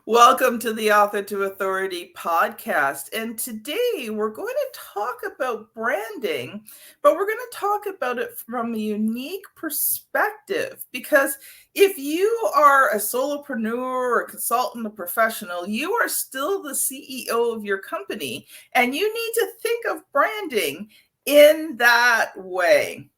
Welcome to the Author to Authority podcast. And today we're going to talk about branding, but we're going to talk about it from a unique perspective. Because if you are a solopreneur or a consultant, a professional, you are still the CEO of your company, and you need to think of branding in that way.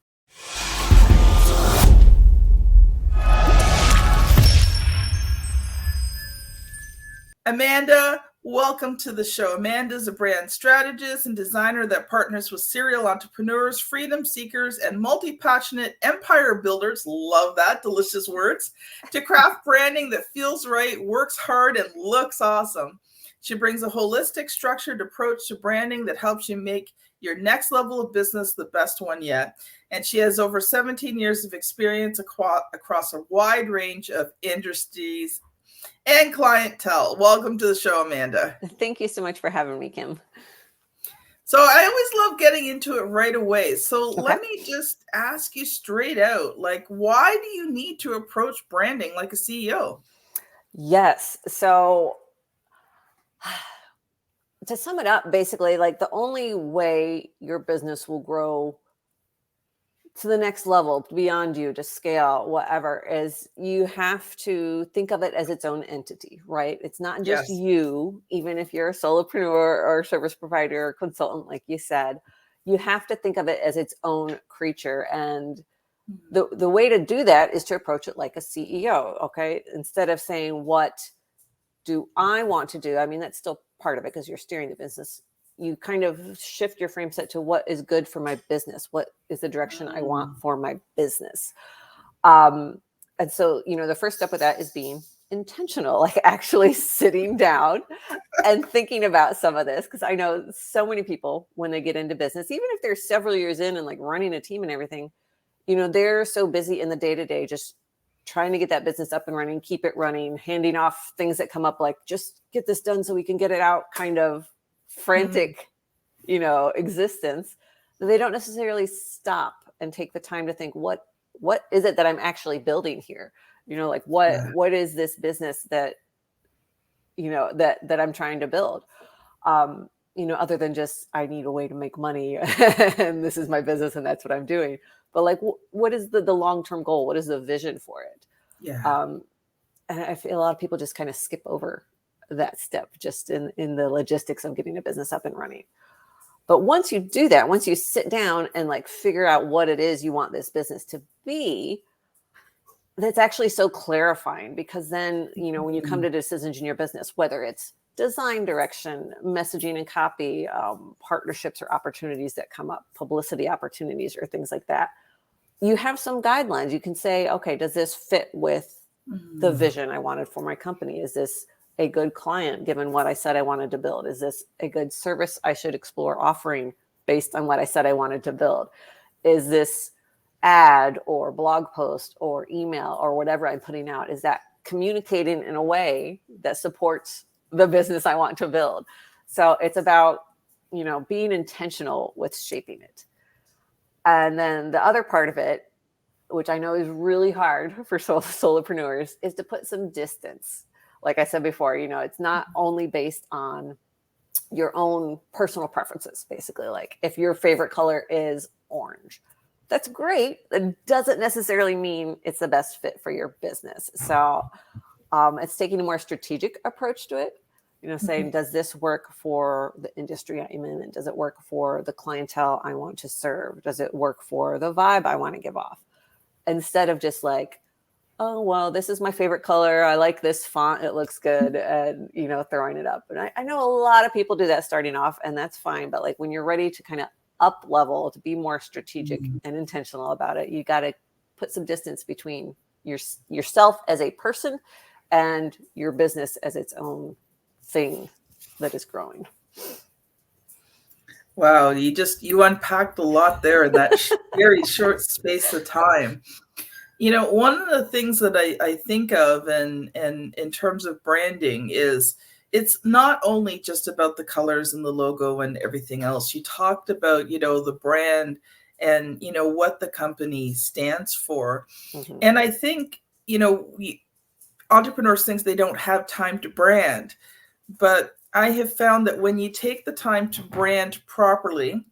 Amanda, welcome to the show. Amanda is a brand strategist and designer that partners with serial entrepreneurs, freedom seekers, and multi-passionate empire builders, love that, delicious words, to craft branding that feels right, works hard, and looks awesome. She brings a holistic, structured approach to branding that helps you make your next level of business the best one yet. And she has over 17 years of experience across a wide range of industries and clientele. Welcome to the show, Amanda. Thank you so much for having me, Kim. So I always love getting into it right away. So Let me just ask you straight out, like, why do you need to approach branding like a CEO? Yes. So to sum it up, basically, like the only way your business will grow to the next level, beyond you, to scale, whatever, is you have to think of it as its own entity, right? It's not just you, even if you're a solopreneur or service provider or consultant, like you said, you have to think of it as its own creature. And the way to do that is to approach it like a CEO, okay? Instead of saying, what do I want to do? I mean, that's still part of it because you're steering the business. You kind of shift your frame set to what is good for my business. What is the direction I want for my business? And so, the first step with that is being intentional, like actually sitting down and thinking about some of this. Because I know so many people, when they get into business, even if they're several years in and like running a team and everything, they're so busy in the day-to-day, just trying to get that business up and running, keep it running, handing off things that come up, like just get this done so we can get it out, kind of frantic, existence. They don't necessarily stop and take the time to think, what is it that I'm actually building here? Like what is this business that, that I'm trying to build? Other than just, I need a way to make money and this is my business and that's what I'm doing. But like, what is the long-term goal? What is the vision for it? And I feel a lot of people just kind of skip over that step just in the logistics of getting a business up and running. But once you do that, once you sit down and like figure out what it is you want this business to be, that's actually so clarifying, because then, when you come to decisions in your business, whether it's design direction, messaging and copy, partnerships or opportunities that come up, publicity opportunities or things like that, you have some guidelines. You can say, okay, does this fit with the vision I wanted for my company? Is this a good client given what I said I wanted to build? Is this a good service I should explore offering based on what I said I wanted to build? Is this ad or blog post or email or whatever I'm putting out, is that communicating in a way that supports the business I want to build? So it's about, being intentional with shaping it. And then the other part of it, which I know is really hard for solopreneurs, is to put some distance. Like I said before, it's not only based on your own personal preferences, basically. Like if your favorite color is orange, that's great. That doesn't necessarily mean it's the best fit for your business. So it's taking a more strategic approach to it, saying, does this work for the industry I'm in? And does it work for the clientele I want to serve? Does it work for the vibe I want to give off? Instead of just like, oh, well, this is my favorite color. I like this font. It looks good. And, throwing it up. And I know a lot of people do that starting off, and that's fine. But like when you're ready to kind of up level, to be more strategic and intentional about it, you got to put some distance between yourself as a person and your business as its own thing that is growing. Wow, you unpacked a lot there in that very short space of time. One of the things that I think of and in terms of branding is it's not only just about the colors and the logo and everything else. You talked about, the brand and, what the company stands for. And I think, entrepreneurs think they don't have time to brand, but I have found that when you take the time to brand properly,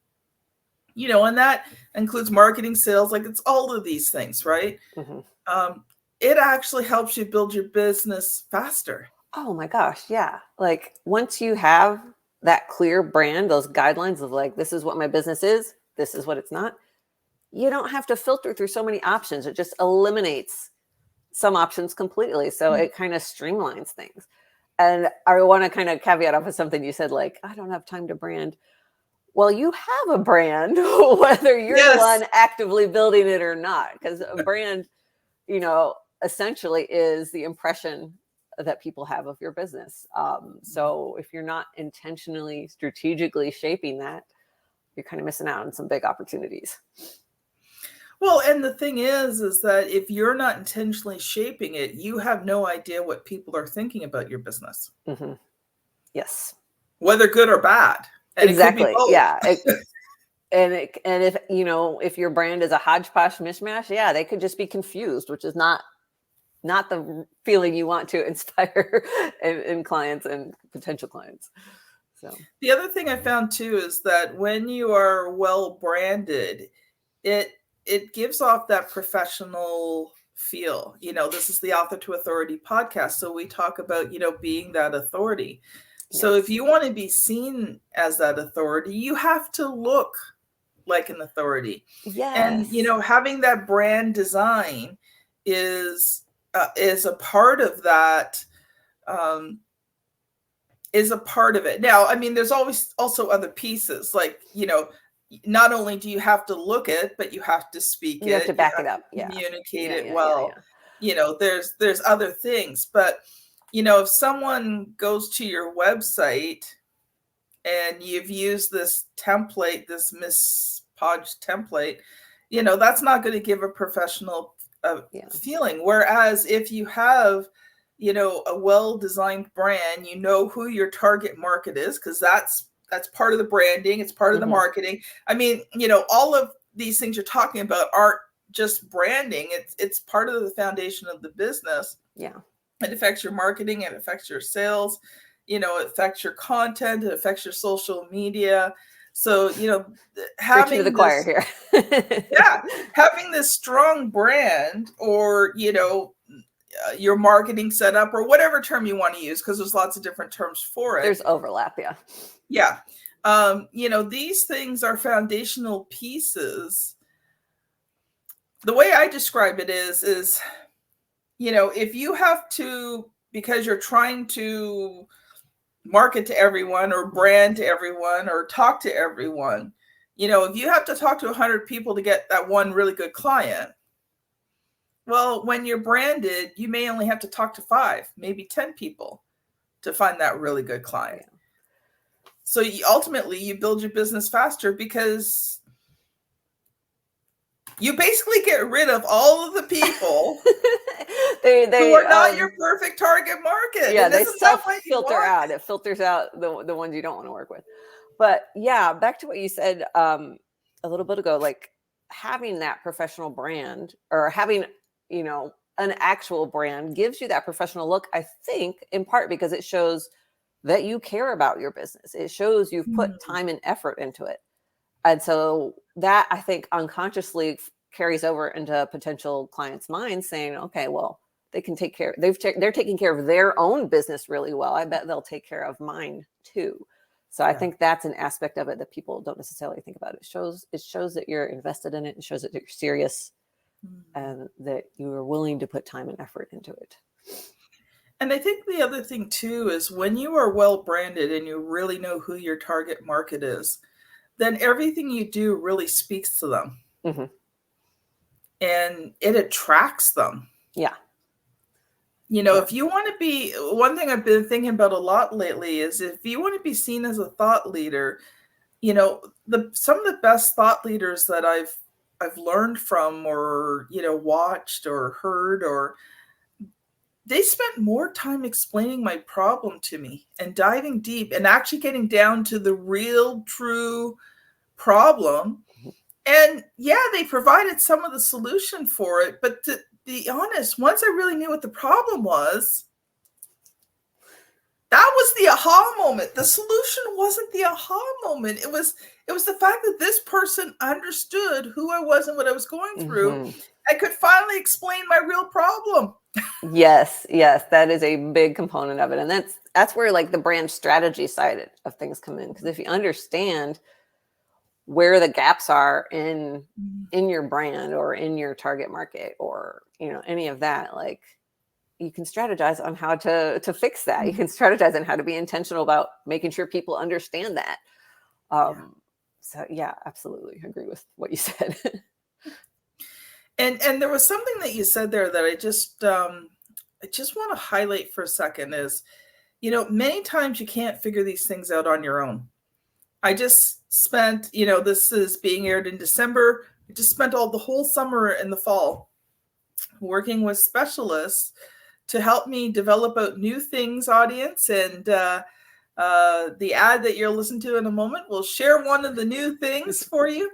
and that includes marketing, sales, like it's all of these things, right? Mm-hmm. It actually helps you build your business faster. Oh my gosh, yeah. Like once you have that clear brand, those guidelines of like, this is what my business is, this is what it's not, you don't have to filter through so many options. It just eliminates some options completely. So it kind of streamlines things. And I want to kind of caveat off of something you said, like, I don't have time to brand. Well, you have a brand, whether you're the one actively building it or not, because a brand, essentially is the impression that people have of your business. So if you're not intentionally, strategically shaping that, you're kind of missing out on some big opportunities. Well, and the thing is that if you're not intentionally shaping it, you have no idea what people are thinking about your business. Mm-hmm. Yes. Whether good or bad. And exactly. Yeah. And if your brand is a hodgepodge mishmash, yeah, they could just be confused, which is not the feeling you want to inspire in clients and potential clients. So the other thing I found too is that when you are well branded, it gives off that professional feel. This is the Author to Authority podcast, so we talk about being that authority. Yes. So if you want to be seen as that authority, you have to look like an authority. Yes. And having that brand design is a part of that. Is a part of it. Now, I mean, there's always also other pieces, like not only do you have to look it, but you have to speak it. You have to back it up. Communicate it well. Yeah. There's other things, but if someone goes to your website and you've used this template, this Miss Podge template, that's not going to give a professional feeling. Whereas if you have, a well-designed brand, who your target market is, because that's part of the branding. It's part of the marketing. I mean, all of these things you're talking about aren't just branding. It's part of the foundation of the business. Yeah. It affects your marketing. It affects your sales. It affects your content. It affects your social media. So, having the choir here. Having this strong brand, or, your marketing setup, or whatever term you want to use, because there's lots of different terms for it. There's overlap. Yeah. Yeah. These things are foundational pieces. The way I describe it is, if you have to, because you're trying to market to everyone or brand to everyone or talk to everyone, if you have to talk to 100 people to get that one really good client, well, when you're branded, you may only have to talk to 5, maybe 10 people to find that really good client. Yeah. So ultimately you build your business faster because you basically get rid of all of the people who are not your perfect target market. Yeah, they self-filter out. It filters out the ones you don't want to work with. But yeah, back to what you said a little bit ago, like having that professional brand, or having, an actual brand, gives you that professional look, I think, in part because it shows that you care about your business. It shows you've put time and effort into it. And so that, I think, unconsciously carries over into potential clients' minds, saying, okay, well, they can take care. They're taking care of their own business really well. I bet they'll take care of mine too. So I think that's an aspect of it that people don't necessarily think about. It shows that you're invested in it. It shows that you're serious and that you are willing to put time and effort into it. And I think the other thing too is when you are well branded and you really know who your target market is, then everything you do really speaks to them. Mm-hmm. And it attracts them. Yeah. If you want to be, one thing I've been thinking about a lot lately is if you want to be seen as a thought leader, some of the best thought leaders that I've learned from, or, watched or heard, or they spent more time explaining my problem to me and diving deep and actually getting down to the real, true problem. And yeah, they provided some of the solution for it, but be honest, once I really knew what the problem was, that was the aha moment. The solution wasn't the aha moment. It was the fact that this person understood who I was and what I was going through. I could finally explain my real problem. Yes, that is a big component of it. And that's where like the brand strategy side of things come in. Because if you understand where the gaps are in your brand or in your target market or, you know, any of that, like you can strategize on how to fix that. You can strategize on how to be intentional about making sure people understand that. So yeah, absolutely agree with what you said. And there was something that you said there that I just want to highlight for a second is, you know, many times you can't figure these things out on your own. I just spent, you know, this is being aired in December. I just spent the whole summer and the fall working with specialists to help me develop out new things, audience. And the ad that you'll listen to in a moment will share one of the new things for you.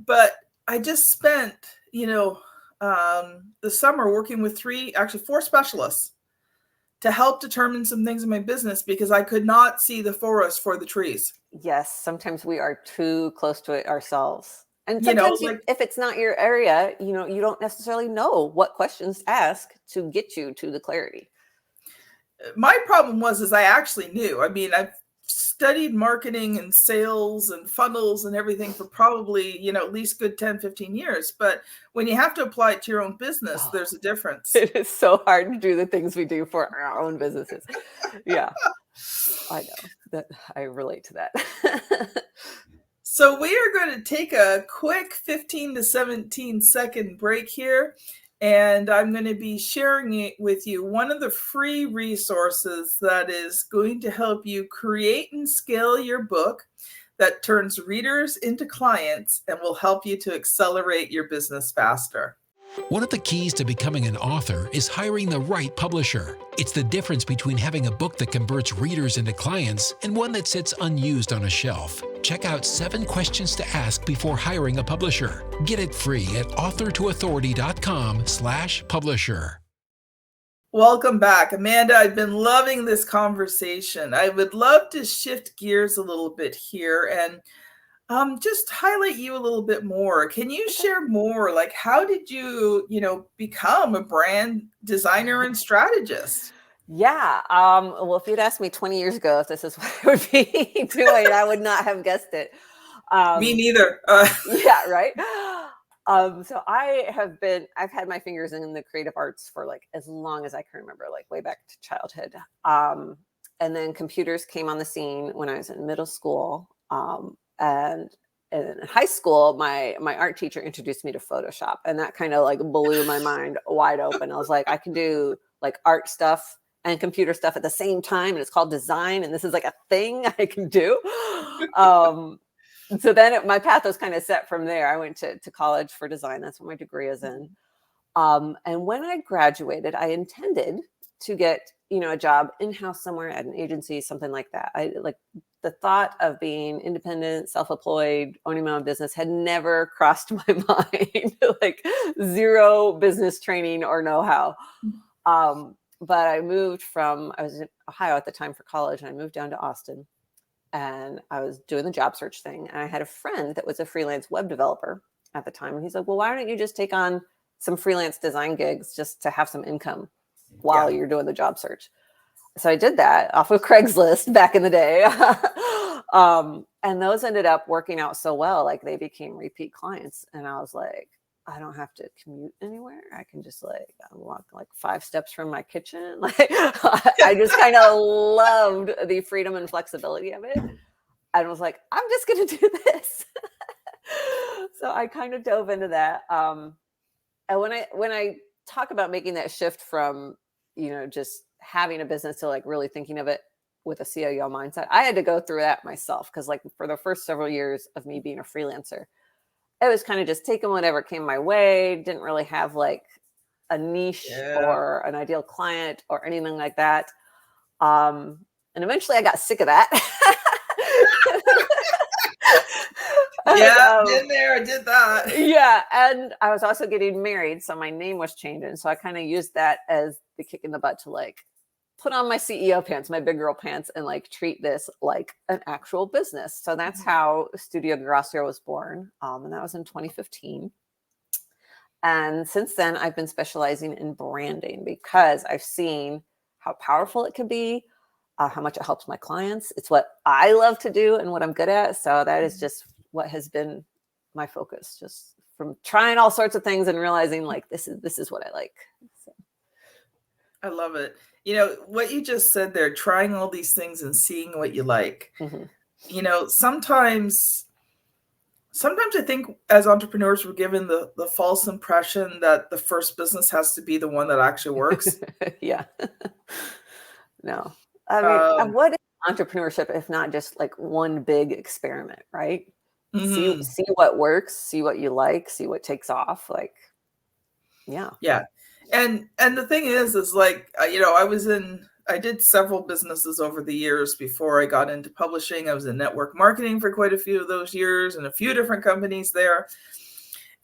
But I just spent, you know, the summer working with 4 specialists to help determine some things in my business because I could not see the forest for the trees. Yes, sometimes we are too close to it ourselves. And sometimes if it's not your area, you know, you don't necessarily know what questions to ask to get you to the clarity. My problem is I actually knew. I mean, I've studied marketing and sales and funnels and everything for probably, you know, at least good 10, 15 years. But when you have to apply it to your own business, there's a difference. It is so hard to do the things we do for our own businesses. Yeah, I know that I relate to that. So we are going to take a quick 15 to 17 second break here. And I'm going to be sharing it with you, one of the free resources that is going to help you create and scale your book that turns readers into clients and will help you to accelerate your business faster. One of the keys to becoming an author is hiring the right publisher. It's the difference between having a book that converts readers into clients and one that sits unused on a shelf. Check out 7 questions to ask before hiring a publisher. Get it free at authortoauthority.com/publisher. Welcome back. Amanda, I've been loving this conversation. I would love to shift gears a little bit here and just highlight you a little bit more. Can you share more? Like, how did you, you know, become a brand designer and strategist? Yeah. Well, if you'd asked me 20 years ago if this is what I would be doing, I would not have guessed it. Me neither. Yeah, right. So I've had my fingers in the creative arts for like as long as I can remember, like way back to childhood. And then computers came on the scene when I was in middle school. And in high school, my art teacher introduced me to Photoshop, and that kind of like blew my mind wide open. I was like, I can do like art stuff and computer stuff at the same time, and it's called design, and this is like a thing I can do. So then my path was kind of set from there. I went to college for design. That's what my degree is in. And when I graduated, I intended to get, you know, a job in-house somewhere at an agency, something like that. I like the thought of being independent, self-employed, owning my own business had never crossed my mind, like zero business training or know-how. But I was in Ohio at the time for college, and I moved down to Austin, and I was doing the job search thing. And I had a friend that was a freelance web developer at the time. And he's like, well, why don't you just take on some freelance design gigs just to have some income while you're doing the job search? So I did that off of Craigslist back in the day. And those ended up working out so well, like they became repeat clients. And I was like, I don't have to commute anywhere. I can just like walk like 5 steps from my kitchen. Like I just kind of loved the freedom and flexibility of it. And was like, I'm just going to do this. So I kind of dove into that. And when I talk about making that shift from, you know, just having a business to like really thinking of it with a CIO mindset, I had to go through that myself. Cause like for the first several years of me being a freelancer, it was kind of just taking whatever came my way. Didn't really have like a niche or an ideal client or anything like that. And eventually I got sick of that. Yeah, been there, I did that. Yeah, and I was also getting married, so my name was changing. So I kind of used that as the kick in the butt to like put on my CEO pants, my big girl pants, and like treat this like an actual business. So that's how Studio Gracio was born, and that was in 2015. And since then, I've been specializing in branding because I've seen how powerful it can be, how much it helps my clients. It's what I love to do and what I'm good at. So that is just what has been my focus, just from trying all sorts of things and realizing like this is what I like. So. I love it. You know, what you just said there, trying all these things and seeing what you like. You know, sometimes I think as entrepreneurs, we're given the false impression that the first business has to be the one that actually works. Yeah. No. I mean, what is entrepreneurship if not just like one big experiment, right? See what works, see what you like, see what takes off. Like, yeah. Yeah. And the thing is like, you know, I did several businesses over the years before I got into publishing. I was in network marketing for quite a few of those years and a few different companies there.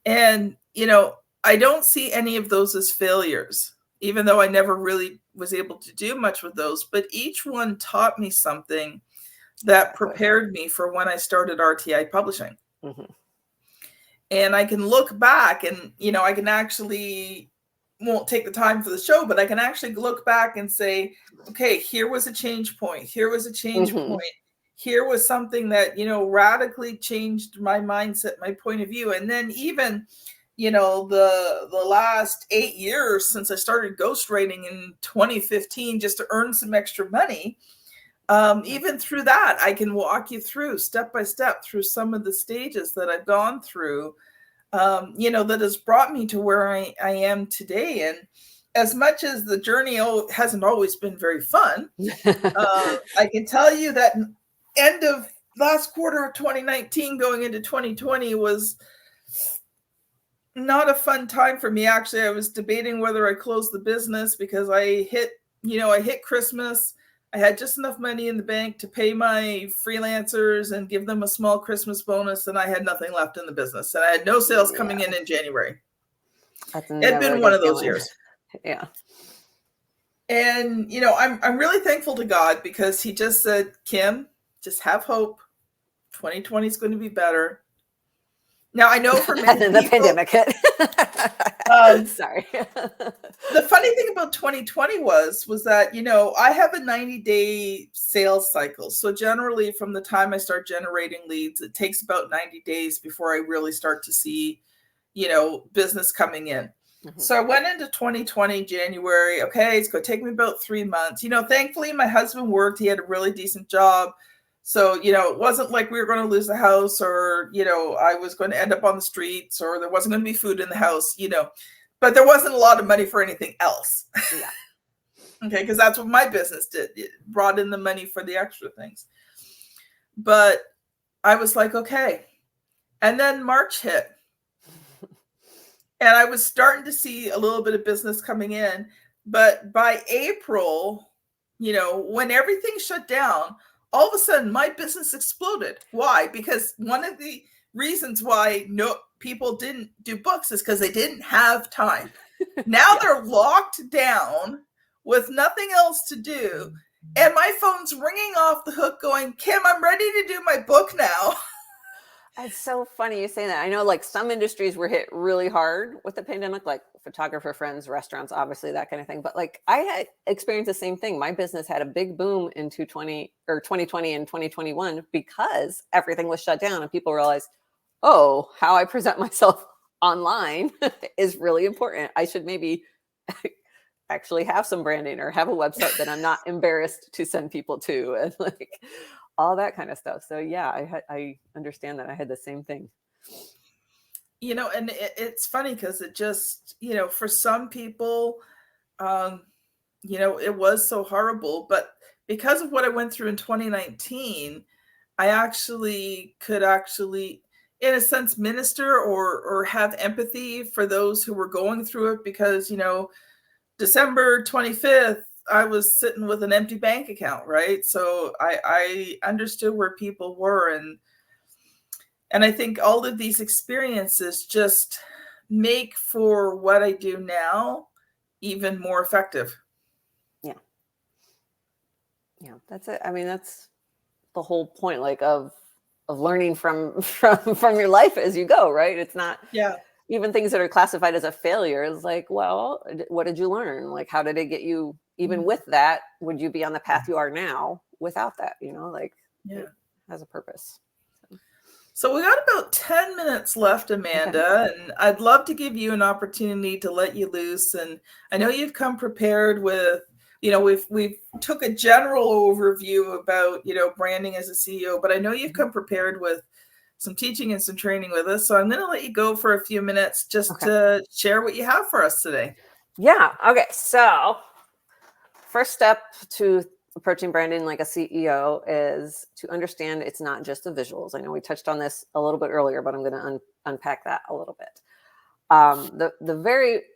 And, you know, I don't see any of those as failures, even though I never really was able to do much with those. But each one taught me something that prepared me for when I started RTI Publishing. And I can look back and, you know, I can actually, won't take the time for the show, but I can actually look back and say, okay, here was a change point. Here was a change point. Here was something that, you know, radically changed my mindset, my point of view. And then even, you know, the last 8 years since I started ghostwriting in 2015, just to earn some extra money, even through that, I can walk you through step by step through some of the stages that I've gone through, you know, that has brought me to where I am today. And as much as the journey hasn't always been very fun, I can tell you that end of last quarter of 2019 going into 2020 was not a fun time for me. Actually, I was debating whether I closed the business because I hit Christmas. I had just enough money in the bank to pay my freelancers and give them a small Christmas bonus, and I had nothing left in the business. And I had no sales coming in January. It's been one of those years. Yeah. And, you know, I'm really thankful to God because he just said, Kim, just have hope. 2020 is going to be better. Now, I know for many the pandemic hit. Sorry. The funny thing about 2020 was that, you know, I have a 90-day sales cycle. So generally from the time I start generating leads, it takes about 90 days before I really start to see, you know, business coming in. So I went into 2020 January. Okay, it's going to take me about 3 months. You know, thankfully my husband worked. He had a really decent job. So, you know, it wasn't like we were going to lose the house or, you know, I was going to end up on the streets or there wasn't going to be food in the house, you know, but there wasn't a lot of money for anything else. Yeah. Okay. Because that's what my business did. It brought in the money for the extra things. But I was like, okay. And then March hit. And I was starting to see a little bit of business coming in. But by April, you know, when everything shut down, all of a sudden my business exploded. Why? Because one of the reasons why people didn't do books is because they didn't have time. Now they're locked down with nothing else to do. And my phone's ringing off the hook going, Kim, I'm ready to do my book now. It's so funny you say that. I know like some industries were hit really hard with the pandemic, like photographer friends, restaurants, obviously that kind of thing. But like I had experienced the same thing. My business had a big boom in 2020 and 2021 because everything was shut down and people realized, oh, how I present myself online is really important. I should maybe actually have some branding or have a website that I'm not embarrassed to send people to, and like all that kind of stuff. So yeah, I understand that. I had the same thing. You know, and it's funny because it just, you know, for some people, you know, it was so horrible, but because of what I went through in 2019, I actually could in a sense, minister or have empathy for those who were going through it because, you know, December 25th, I was sitting with an empty bank account, right? So I understood where people were. And, And I think all of these experiences just make for what I do now even more effective. Yeah. Yeah, that's it. I mean, that's the whole point, like of learning from your life as you go, right? It's not even things that are classified as a failure. It's like, well, what did you learn? Like, how did it get you? Even with that, would you be on the path you are now without that? You know, like it has a purpose. So we got about 10 minutes left, Amanda, and I'd love to give you an opportunity to let you loose. And I know you've come prepared with, we've took a general overview about, branding as a CEO, but I know you've come prepared with some teaching and some training with us. So I'm going to let you go for a few minutes just to share what you have for us today. Yeah. Okay. So first step to approaching branding like a CEO is to understand it's not just the visuals. I know we touched on this a little bit earlier, but I'm going to unpack that a little bit.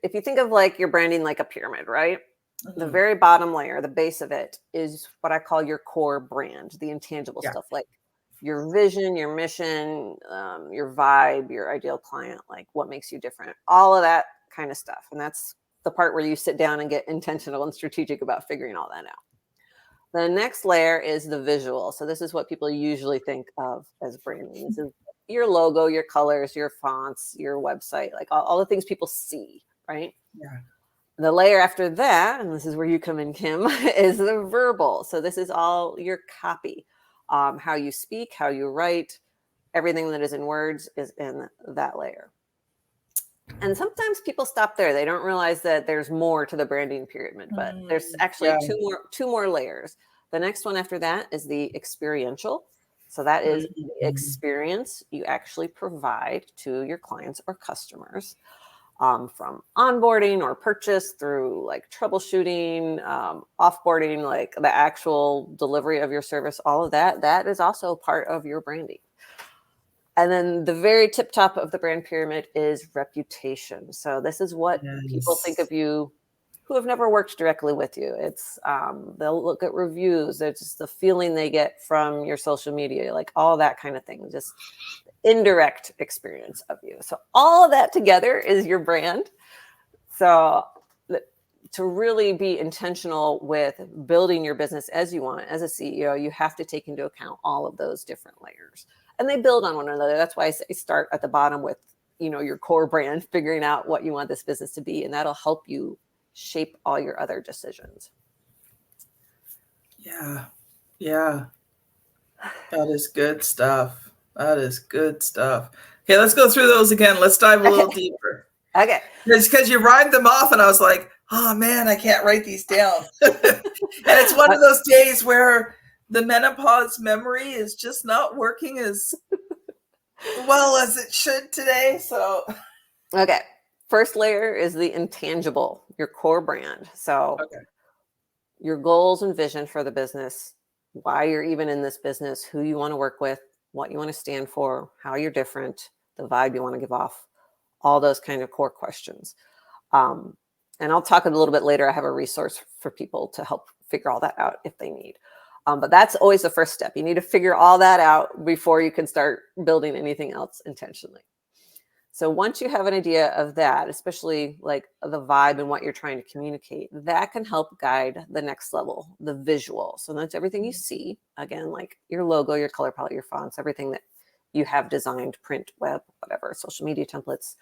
If you think of like your branding like a pyramid, right? Mm-hmm. The very bottom layer, the base of it is what I call your core brand, the intangible stuff, like your vision, your mission, your vibe, your ideal client, like what makes you different, all of that kind of stuff. And that's the part where you sit down and get intentional and strategic about figuring all that out. The next layer is the visual. So this is what people usually think of as branding. This is your logo, your colors, your fonts, your website, like all the things people see, right? Yeah. The layer after that, and this is where you come in, Kim, is the verbal. So this is all your copy, how you speak, how you write, everything that is in words is in that layer. And sometimes people stop there. They don't realize that there's more to the branding pyramid, but there's actually two more layers. The next one after that is the experiential. So that is the experience you actually provide to your clients or customers, from onboarding or purchase through like troubleshooting, offboarding, like the actual delivery of your service, all of that. That is also part of your branding. And then the very tip top of the brand pyramid is reputation. So this is what people think of you who have never worked directly with you. It's they'll look at reviews. It's just the feeling they get from your social media, like all that kind of thing, just indirect experience of you. So all of that together is your brand. So to really be intentional with building your business as you want, as a CEO, you have to take into account all of those different layers. And they build on one another. That's why I say start at the bottom with, your core brand, figuring out what you want this business to be. And that'll help you shape all your other decisions. Yeah. Yeah. That is good stuff. Okay, let's go through those again. Let's dive a little deeper. Okay. It's because you rhymed them off and I was like, oh man, I can't write these down. And it's one of those days where the menopause memory is just not working as well as it should today. So, okay. First layer is the intangible, your core brand. So your goals and vision for the business, why you're even in this business, who you want to work with, what you want to stand for, how you're different, the vibe you want to give off, all those kind of core questions. And I'll talk a little bit later. I have a resource for people to help figure all that out if they need. But that's always the first step. You need to figure all that out before you can start building anything else intentionally. So once you have an idea of that, especially like the vibe and what you're trying to communicate, that can help guide the next level, the visual. So that's everything you see, again, like your logo, your color palette, your fonts, everything that you have designed, print, web, whatever, social media templates.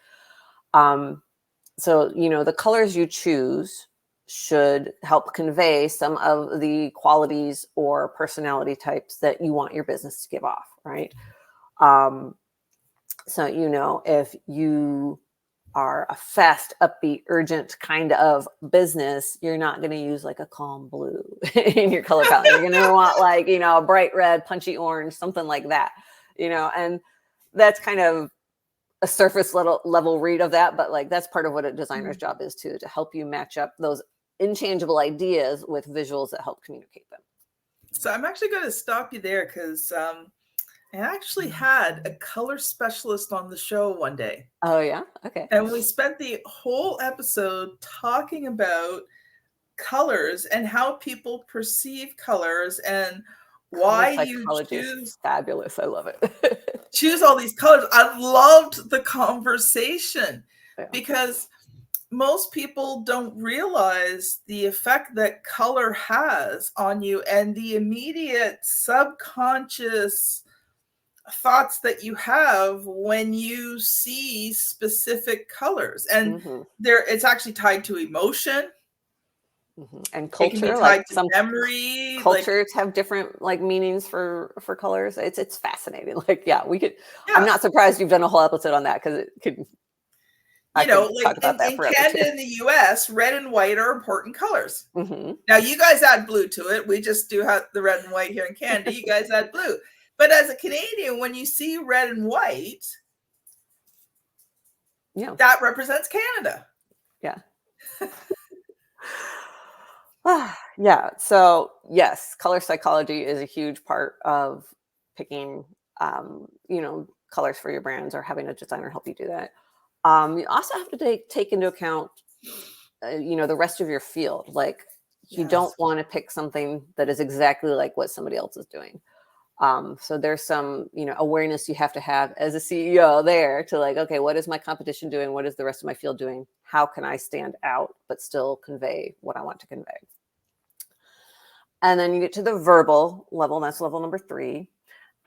So, the colors you choose should help convey some of the qualities or personality types that you want your business to give off, right? So, if you are a fast, upbeat, urgent kind of business, you're not going to use like a calm blue in your color palette. You're going to want like, a bright red, punchy orange, something like that, and that's kind of a surface level read of that. But like, that's part of what a designer's job is too, to help you match up those intangible ideas with visuals that help communicate them. So I'm actually going to stop you there because I actually had a color specialist on the show one day. Oh, yeah? Okay. And we spent the whole episode talking about colors and how people perceive colors and why you choose. Fabulous. I love it. choose all these colors. I loved the conversation because most people don't realize the effect that color has on you and the immediate subconscious thoughts that you have when you see specific colors. And it's actually tied to emotion. And culture, it can be tied like to some memory. Cultures have different like meanings for colors. It's fascinating. Like, we could. Yeah. I'm not surprised you've done a whole episode on that because it could. Like in Canada and the US, red and white are important colors. Now you guys add blue to it. We just do have the red and white here in Canada. You guys add blue. But as a Canadian, when you see red and white, that represents Canada. Yeah. Yeah. So yes, color psychology is a huge part of picking, colors for your brands or having a designer help you do that. You also have to take into account, the rest of your field. Like you don't want to pick something that is exactly like what somebody else is doing. So there's some, awareness you have to have as a CEO there to like, okay, what is my competition doing? What is the rest of my field doing? How can I stand out, but still convey what I want to convey? And then you get to the verbal level. That's level number 3.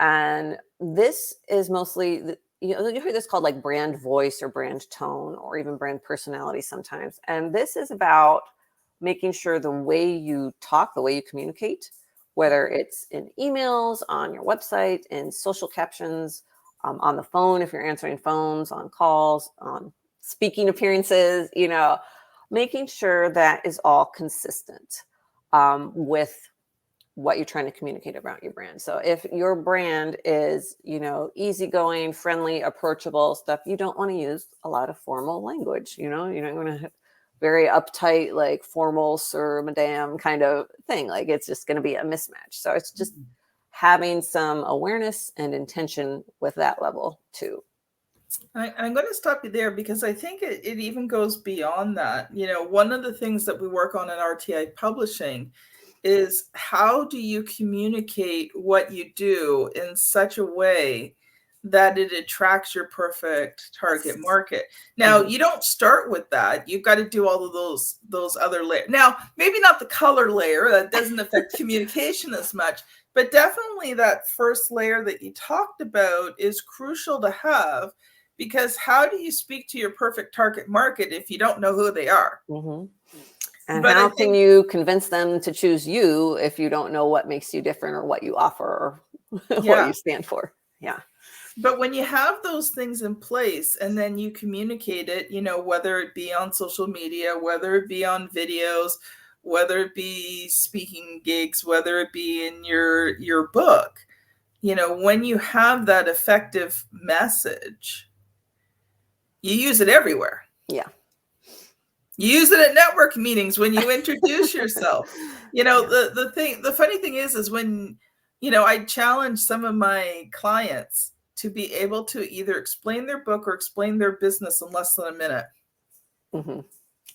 And this is mostly, you hear this called like brand voice or brand tone or even brand personality sometimes. And this is about making sure the way you talk, the way you communicate, whether it's in emails, on your website, in social captions, on the phone, if you're answering phones, on calls, on speaking appearances, making sure that is all consistent with what you're trying to communicate about your brand. So if your brand is, easygoing, friendly, approachable stuff, you don't want to use a lot of formal language. You're not going to have very uptight, like formal sir, madam kind of thing. Like it's just going to be a mismatch. So it's just having some awareness and intention with that level too. I'm going to stop you there because I think it even goes beyond that. One of the things that we work on at RTI Publishing is how do you communicate what you do in such a way that it attracts your perfect target market. Now, you don't start with that. You've got to do all of those other layers. Now, maybe not the color layer, that doesn't affect communication as much, but definitely that first layer that you talked about is crucial to have, because how do you speak to your perfect target market if you don't know who they are? And how can you convince them to choose you if you don't know what makes you different or what you offer or what you stand for? Yeah. But when you have those things in place and then you communicate it, whether it be on social media, whether it be on videos, whether it be speaking gigs, whether it be in your book, when you have that effective message, you use it everywhere. Yeah. You use it at network meetings when you introduce yourself. The funny thing is when, I challenge some of my clients to be able to either explain their book or explain their business in less than a minute.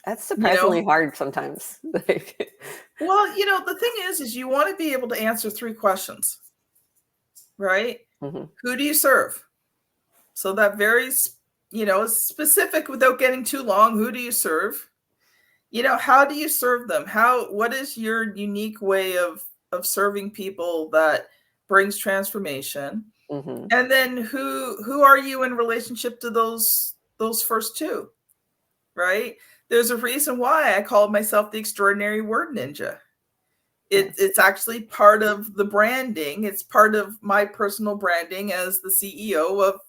That's surprisingly hard sometimes. Well, the thing is you want to be able to answer 3 questions, right? Who do you serve? So that very, specific without getting too long. Who do you serve? How do you serve them? What is your unique way of serving people that brings transformation? And then who are you in relationship to those first 2, right? There's a reason why I call myself the extraordinary word ninja. It's actually part of the branding. It's part of my personal branding as the CEO of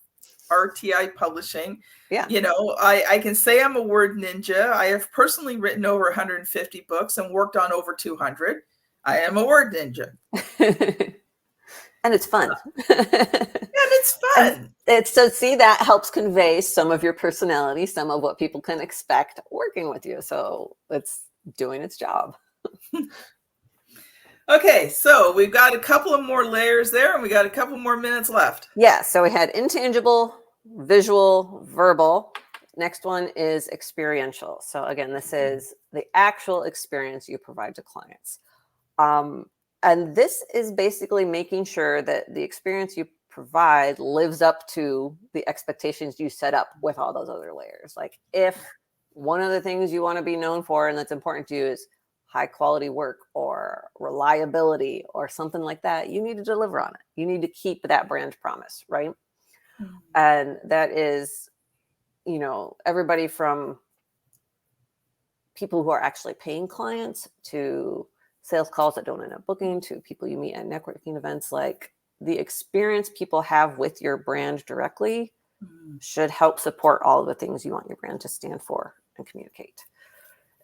RTI Publishing. Yeah. I can say I'm a word ninja. I have personally written over 150 books and worked on over 200. I am a word ninja. And it's fun. It's fun. So see, that helps convey some of your personality, some of what people can expect working with you. So it's doing its job. Okay, so we've got a couple of more layers there and we got a couple more minutes left. Yeah, so we had intangible, visual, verbal. Next one is experiential. So again, this is the actual experience you provide to clients. And this is basically making sure that the experience you provide lives up to the expectations you set up with all those other layers. Like if one of the things you want to be known for and that's important to you is high quality work or reliability or something like that, you need to deliver on it. You need to keep that brand promise, right? Mm-hmm. And that is, you know, everybody from people who are actually paying clients to sales calls that don't end up booking to people you meet at networking events. Like the experience people have with your brand directly should help support all of the things you want your brand to stand for and communicate.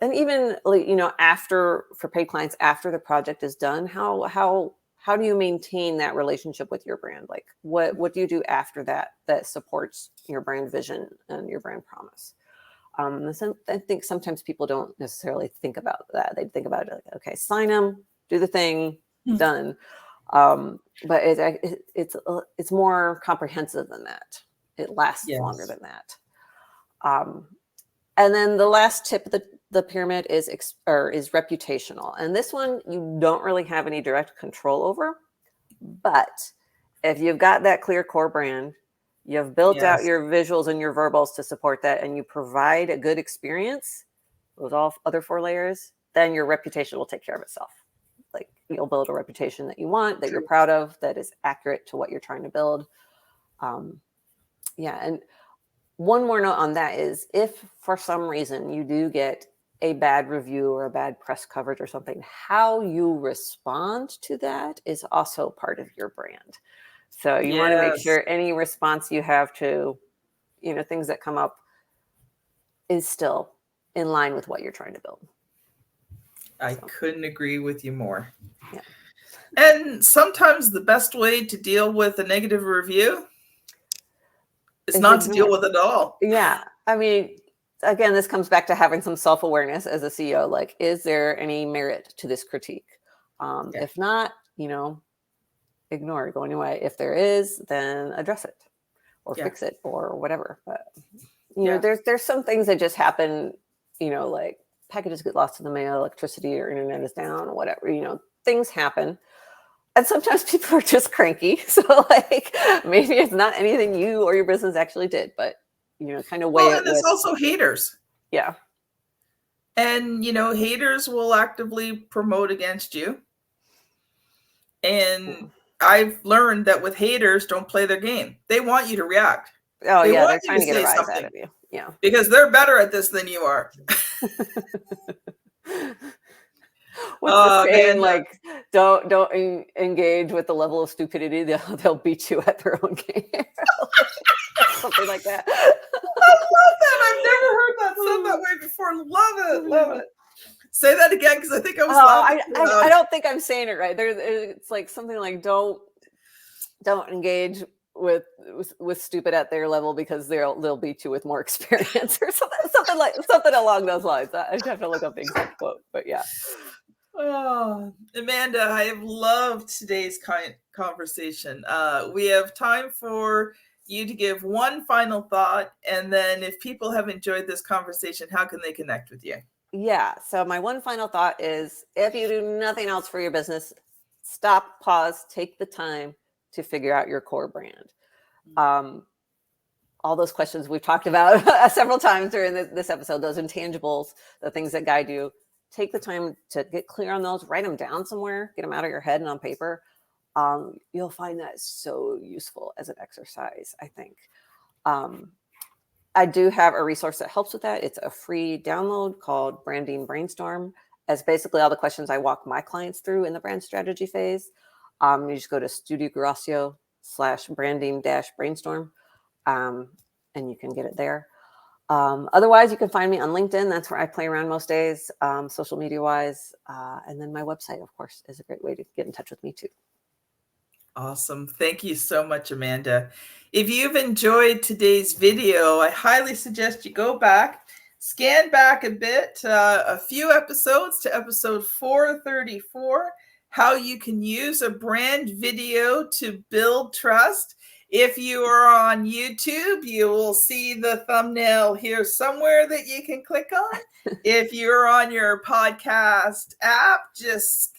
And even, you know, after, for paid clients, after the project is done, how do you maintain that relationship with your brand? Like what do you do after that supports your brand vision and your brand promise? I think sometimes people don't necessarily think about that. They think about it like, okay, sign them, do the thing, done. But it's more comprehensive than that. It lasts longer than that. And then the last tip of the pyramid is reputational. And this one you don't really have any direct control over. But if you've got that clear core brand, you've built out your visuals and your verbals to support that, and you provide a good experience with all other 4 layers, then your reputation will take care of itself. Like you'll build a reputation that you want, that you're proud of, that is accurate to what you're trying to build. And one more note on that is if for some reason you do get a bad review or a bad press coverage or something, how you respond to that is also part of your brand. So you want to make sure any response you have to, you know, things that come up is still in line with what you're trying to build. I couldn't agree with you more. Yeah. And sometimes the best way to deal with a negative review is not to deal with it at all. Yeah. I mean, again, this comes back to having some self-awareness as a CEO. Like, is there any merit to this critique? If not, you know, ignore it, go anyway. If there is, then address it or fix it or whatever. But you know, there's some things that just happen, you know, like packages get lost in the mail, electricity or internet is down, whatever, you know, things happen. And sometimes people are just cranky. So like maybe it's not anything you or your business actually did, but you know, kind of weigh it. And there's also haters. Yeah. And you know, haters will actively promote against you. And I've learned that with haters, don't play their game. They want you to react. Oh, yeah, they're trying to get a rise out of you. Yeah. Because they're better at this than you are. What's the saying? Like, don't engage with the level of stupidity. They'll beat you at their own game. Something like that. I love that. I've never heard that said that way before. Love it. Love it. Say that again, because I think I was laughing. I don't think I'm saying it right. It's like something like don't engage with stupid at their level because they'll beat you with more experience or something along those lines. I have to look up the exact quote, but yeah. Oh, Amanda, I have loved today's conversation. We have time for you to give one final thought, and then if people have enjoyed this conversation, how can they connect with you? Yeah. So my one final thought is if you do nothing else for your business, stop, pause, take the time to figure out your core brand. All those questions we've talked about several times during this episode, those intangibles, the things that guide you, take the time to get clear on those, write them down somewhere, get them out of your head and on paper. You'll find that so useful as an exercise, I think. I do have a resource that helps with that. It's a free download called Branding Brainstorm. As basically all the questions I walk my clients through in the brand strategy phase. You just go to Studio Guerassio /branding-brainstorm, and you can get it there. Otherwise, you can find me on LinkedIn. That's where I play around most days, social media wise. And then my website, of course, is a great way to get in touch with me too. Awesome. Thank you so much, Amanda. If you've enjoyed today's video, I highly suggest you go back, scan back a bit, a few episodes to episode 434, how you can use a brand video to build trust. If you are on YouTube, you will see the thumbnail here somewhere that you can click on. If you're on your podcast app, just,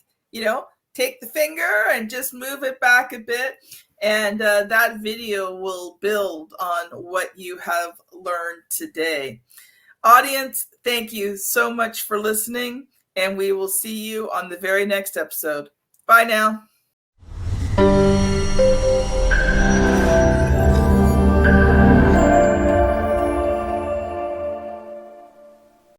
take the finger and just move it back a bit. And that video will build on what you have learned today. Audience, thank you so much for listening, and we will see you on the very next episode. Bye now.